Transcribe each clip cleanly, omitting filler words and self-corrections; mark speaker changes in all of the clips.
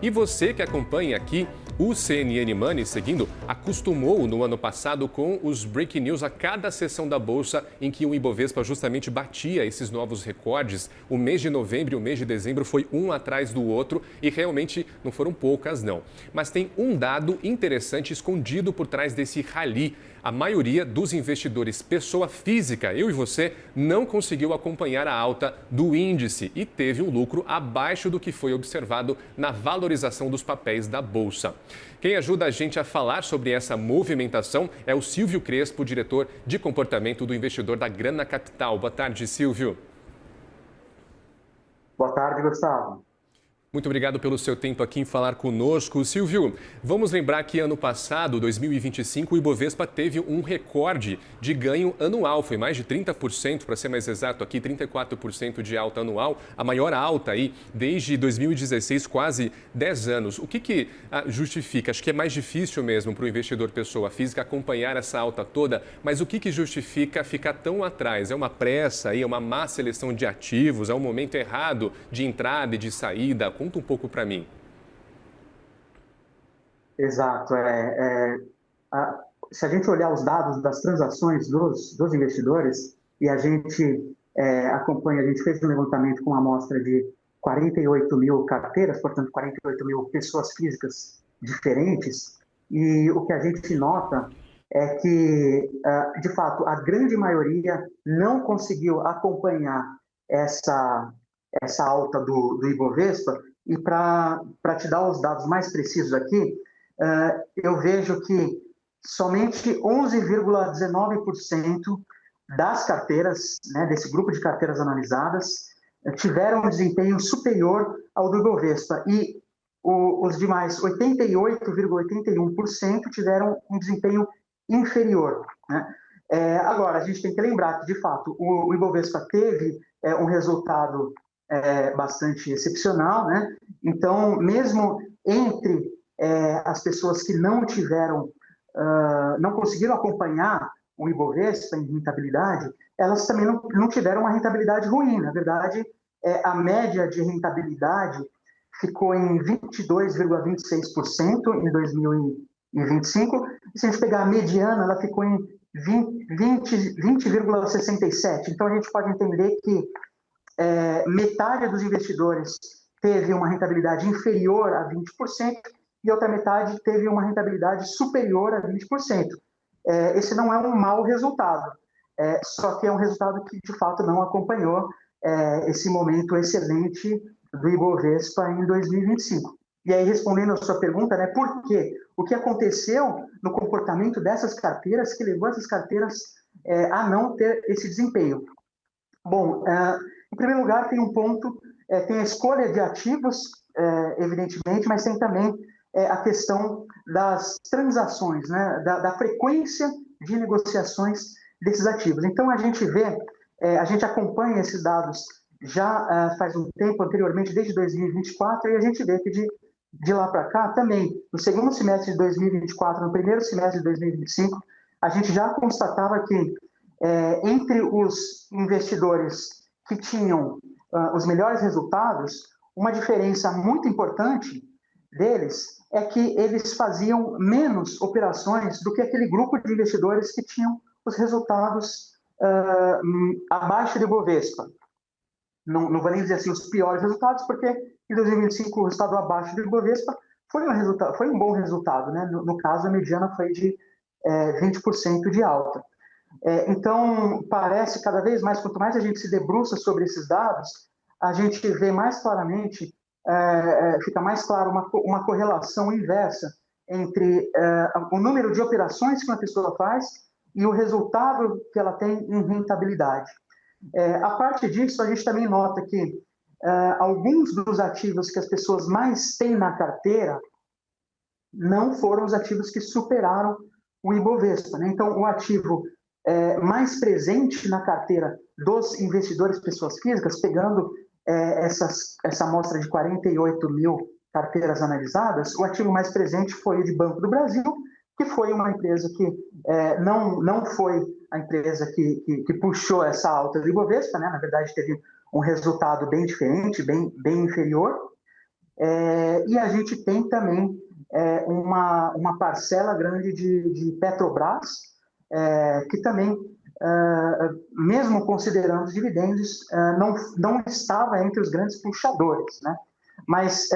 Speaker 1: E você que acompanha aqui o CNN Money seguindo, acostumou no ano passado com os breaking news a cada sessão da Bolsa em que o Ibovespa justamente batia esses novos recordes. O mês de novembro e o mês de dezembro foi um atrás do outro e realmente não foram poucas, não. Mas tem um dado interessante escondido por trás desse rally. A maioria dos investidores pessoa física, eu e você, não conseguiu acompanhar a alta do índice e teve um lucro abaixo do que foi observado na valorização dos papéis da Bolsa. Quem ajuda a gente a falar sobre essa movimentação é o Silvio Crespo, diretor de comportamento do investidor da Grana Capital. Boa tarde, Silvio.
Speaker 2: Boa tarde, Gustavo.
Speaker 1: Muito obrigado pelo seu tempo aqui em falar conosco. Silvio, vamos lembrar que ano passado, 2025, o Ibovespa teve um recorde de ganho anual. Foi mais de 30%, para ser mais exato aqui, 34% de alta anual. A maior alta aí desde 2016, quase 10 anos. O que justifica? Acho que é mais difícil mesmo para o investidor pessoa física acompanhar essa alta toda, mas o que justifica ficar tão atrás? É uma pressa aí, é uma má seleção de ativos, é um momento errado de entrada e de saída? Conta um pouco para mim.
Speaker 2: Exato. Se a gente olhar os dados das transações dos investidores e a gente acompanha, a gente fez um levantamento com uma amostra de 48 mil carteiras, portanto 48 mil pessoas físicas diferentes, e o que a gente nota é que, de fato, a grande maioria não conseguiu acompanhar essa alta do Ibovespa. E para te dar os dados mais precisos aqui, eu vejo que somente 11,19% das carteiras, né, desse grupo de carteiras analisadas, tiveram um desempenho superior ao do Ibovespa. E os demais, 88,81%, tiveram um desempenho inferior, né? Agora, a gente tem que lembrar que, de fato, o Ibovespa teve um resultado bastante excepcional, né? Então, mesmo entre as pessoas que não conseguiram acompanhar o Ibovespa em rentabilidade, elas também não tiveram uma rentabilidade ruim. Na verdade, a média de rentabilidade ficou em 22,26% em 2025. E se a gente pegar a mediana, ela ficou em 20,67%. Então, a gente pode entender que metade dos investidores teve uma rentabilidade inferior a 20% e outra metade teve uma rentabilidade superior a 20%. Esse não é um mau resultado, só que é um resultado que, de fato, não acompanhou esse momento excelente do Ibovespa em 2025. E aí, respondendo a sua pergunta, né, por quê? O que aconteceu no comportamento dessas carteiras que levou essas carteiras a não ter esse desempenho? Bom, em primeiro lugar, tem um ponto, tem a escolha de ativos, evidentemente, mas tem também a questão das transações, né, da frequência de negociações desses ativos. Então, a gente a gente acompanha esses dados já faz um tempo, anteriormente, desde 2024, e a gente vê que de lá para cá também, no segundo semestre de 2024, no primeiro semestre de 2025, a gente já constatava que entre os investidores que tinham os melhores resultados, uma diferença muito importante deles é que eles faziam menos operações do que aquele grupo de investidores que tinham os resultados abaixo do Ibovespa. Não vou nem dizer assim os piores resultados, porque em 2025 o resultado abaixo do Ibovespa foi um bom resultado, né? No caso, a mediana foi de 20% de alta. Então, parece cada vez mais, quanto mais a gente se debruça sobre esses dados, a gente vê mais claramente, fica mais claro uma correlação inversa entre o número de operações que uma pessoa faz e o resultado que ela tem em rentabilidade. A parte disso, a gente também nota que alguns dos ativos que as pessoas mais têm na carteira não foram os ativos que superaram o Ibovespa, né? Então, o ativo mais presente na carteira dos investidores pessoas físicas, pegando essa amostra de 48 mil carteiras analisadas, o ativo mais presente foi o de Banco do Brasil, que foi uma empresa que não foi a empresa que puxou essa alta do Ibovespa, né? Na verdade, teve um resultado bem diferente, bem inferior. E a gente tem também uma parcela grande de Petrobras, que também, mesmo considerando os dividendos, não estava entre os grandes puxadores, né? Mas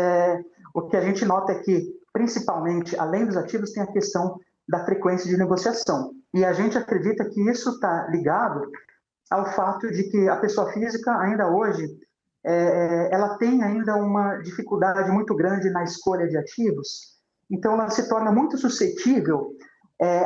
Speaker 2: o que a gente nota é que, principalmente, além dos ativos, tem a questão da frequência de negociação. E a gente acredita que isso está ligado ao fato de que a pessoa física, ainda hoje, ela tem ainda uma dificuldade muito grande na escolha de ativos, então ela se torna muito suscetível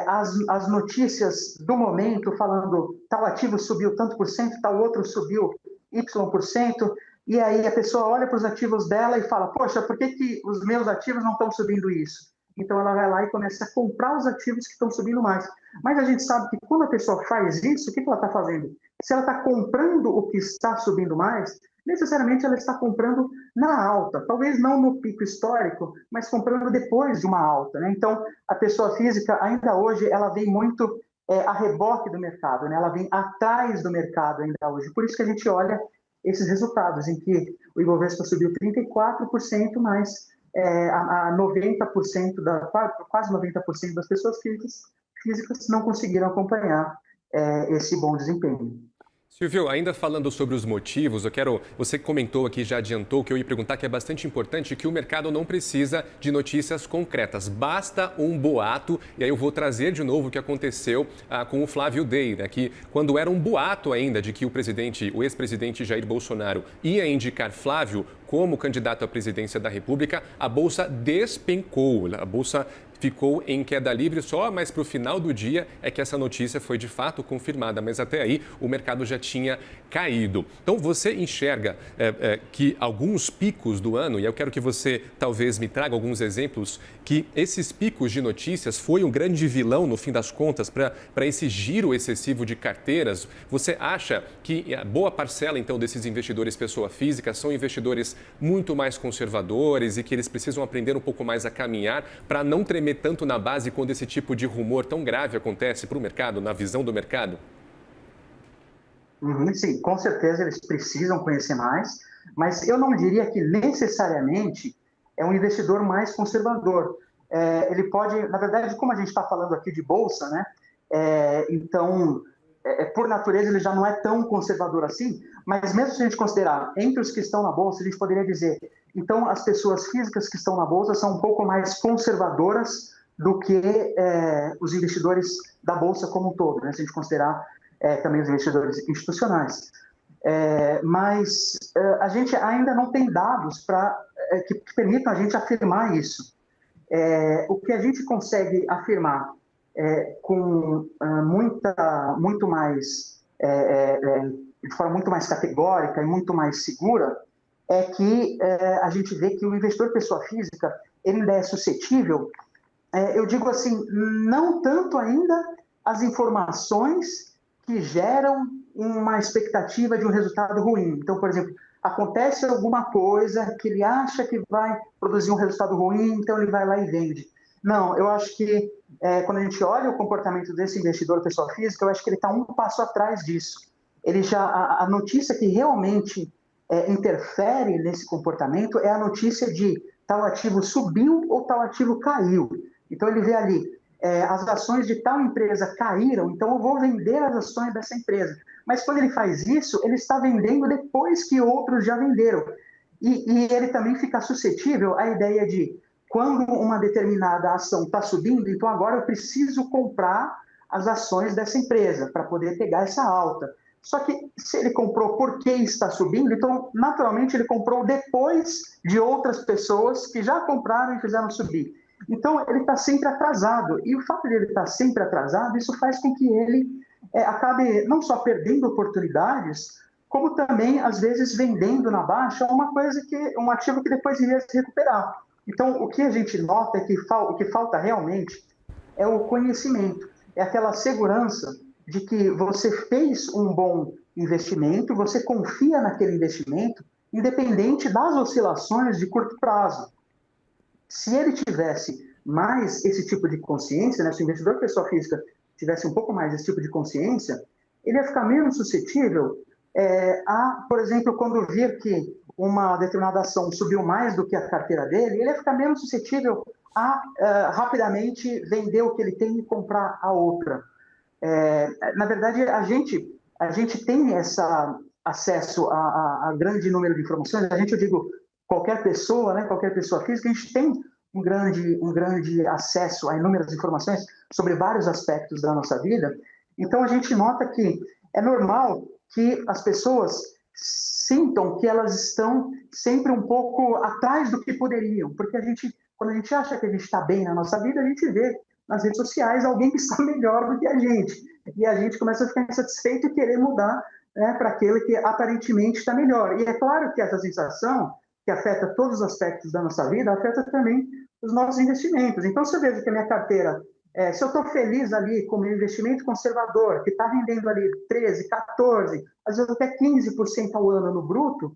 Speaker 2: às notícias do momento, falando tal ativo subiu tanto por cento, tal outro subiu Y%, e aí a pessoa olha para os ativos dela e fala, poxa, por que os meus ativos não estão subindo isso? Então ela vai lá e começa a comprar os ativos que estão subindo mais. Mas a gente sabe que quando a pessoa faz isso, o que ela está fazendo? Se ela está comprando o que está subindo mais, necessariamente ela está comprando na alta, talvez não no pico histórico, mas comprando depois de uma alta, né? Então, a pessoa física, ainda hoje, ela vem muito a reboque do mercado, né? Ela vem atrás do mercado ainda hoje. Por isso que a gente olha esses resultados, em que o Ibovespa subiu 34%, mas a 90%, quase 90% das pessoas físicas não conseguiram acompanhar esse bom desempenho.
Speaker 1: Silvio, ainda falando sobre os motivos, você comentou aqui, já adiantou que eu ia perguntar que é bastante importante que o mercado não precisa de notícias concretas, basta um boato, e aí eu vou trazer de novo o que aconteceu com o Flávio Day, né, que quando era um boato ainda de que o ex-presidente Jair Bolsonaro ia indicar Flávio como candidato à presidência da República, a Bolsa despencou, a Bolsa ficou em queda livre, só mais para o final do dia é que essa notícia foi de fato confirmada, mas até aí o mercado já tinha caído. Então você enxerga que alguns picos do ano, e eu quero que você talvez me traga alguns exemplos, que esses picos de notícias foi um grande vilão, no fim das contas, para esse giro excessivo de carteiras. Você acha que a boa parcela, então, desses investidores pessoa física são investidores muito mais conservadores e que eles precisam aprender um pouco mais a caminhar para não tremer tanto na base quando esse tipo de rumor tão grave acontece para o mercado, na visão do mercado?
Speaker 2: Sim, com certeza eles precisam conhecer mais, mas eu não diria que necessariamente é um investidor mais conservador. Ele pode, na verdade, como a gente está falando aqui de bolsa, né? Então, por natureza, ele já não é tão conservador assim, mas mesmo se a gente considerar entre os que estão na bolsa, a gente poderia dizer, então as pessoas físicas que estão na bolsa são um pouco mais conservadoras do que os investidores da bolsa como um todo, né? Se a gente considerar também os investidores institucionais. Mas a gente ainda não tem dados que permitam a gente afirmar isso. O que a gente consegue afirmar com muito mais, de forma muito mais categórica e muito mais segura, é que a gente vê que o investidor pessoa física ele ainda é suscetível, eu digo assim, não tanto ainda às informações que geram uma expectativa de um resultado ruim. Então, por exemplo, acontece alguma coisa que ele acha que vai produzir um resultado ruim, então ele vai lá e vende. Não, eu acho que quando a gente olha o comportamento desse investidor pessoa física, eu acho que ele está um passo atrás disso. Ele a notícia que realmente interfere nesse comportamento é a notícia de tal ativo subiu ou tal ativo caiu. Então ele vê ali, as ações de tal empresa caíram, então eu vou vender as ações dessa empresa. Mas quando ele faz isso, ele está vendendo depois que outros já venderam. E ele também fica suscetível à ideia de, quando uma determinada ação está subindo, então agora eu preciso comprar as ações dessa empresa para poder pegar essa alta. Só que se ele comprou porque está subindo, então naturalmente ele comprou depois de outras pessoas que já compraram e fizeram subir. Então ele está sempre atrasado. E o fato de ele estar sempre atrasado, isso faz com que ele acabe não só perdendo oportunidades, como também, às vezes, vendendo na baixa um ativo que depois iria se recuperar. Então, o que a gente nota é que o que falta realmente é o conhecimento, é aquela segurança de que você fez um bom investimento, você confia naquele investimento, independente das oscilações de curto prazo. Se ele tivesse mais esse tipo de consciência, né, se o investidor pessoa física tivesse um pouco mais esse tipo de consciência, ele ia ficar menos suscetível Por exemplo, quando vir que uma determinada ação subiu mais do que a carteira dele, ele vai ficar menos suscetível a rapidamente vender o que ele tem e comprar a outra. Na verdade, a gente tem esse acesso a grande número de informações. Eu digo, qualquer pessoa, né, qualquer pessoa física, a gente tem um grande acesso a inúmeras informações sobre vários aspectos da nossa vida. Então, a gente nota que é normal que as pessoas sintam que elas estão sempre um pouco atrás do que poderiam, porque quando a gente acha que a gente está bem na nossa vida, a gente vê nas redes sociais alguém que está melhor do que a gente, e a gente começa a ficar insatisfeito e querer mudar, né, para aquele que aparentemente está melhor. E é claro que essa sensação, que afeta todos os aspectos da nossa vida, afeta também os nossos investimentos. Então, se eu vejo que a minha carteira, se eu estou feliz ali com o meu investimento conservador, que está rendendo ali 13, 14, às vezes até 15% ao ano no bruto,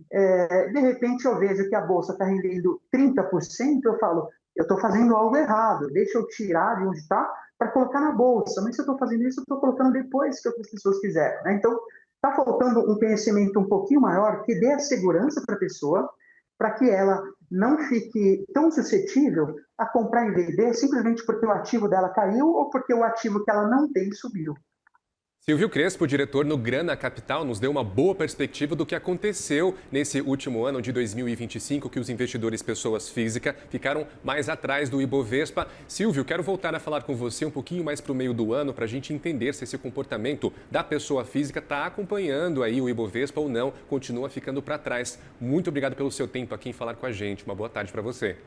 Speaker 2: de repente eu vejo que a bolsa está rendendo 30%, eu falo, eu estou fazendo algo errado, deixa eu tirar de onde está para colocar na bolsa. Mas se eu estou fazendo isso, eu estou colocando depois que outras pessoas quiserem, né? Então, está faltando um conhecimento um pouquinho maior que dê a segurança para a pessoa, para que ela não fique tão suscetível a comprar e vender simplesmente porque o ativo dela caiu ou porque o ativo que ela não tem subiu.
Speaker 1: Silvio Crespo, diretor no Grana Capital, nos deu uma boa perspectiva do que aconteceu nesse último ano de 2025, que os investidores pessoas físicas ficaram mais atrás do Ibovespa. Silvio, quero voltar a falar com você um pouquinho mais para o meio do ano, para a gente entender se esse comportamento da pessoa física está acompanhando aí o Ibovespa ou não, continua ficando para trás. Muito obrigado pelo seu tempo aqui em falar com a gente. Uma boa tarde para você.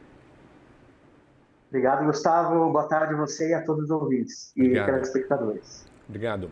Speaker 2: Obrigado, Gustavo. Boa tarde a você e a todos os ouvintes e telespectadores.
Speaker 1: Obrigado.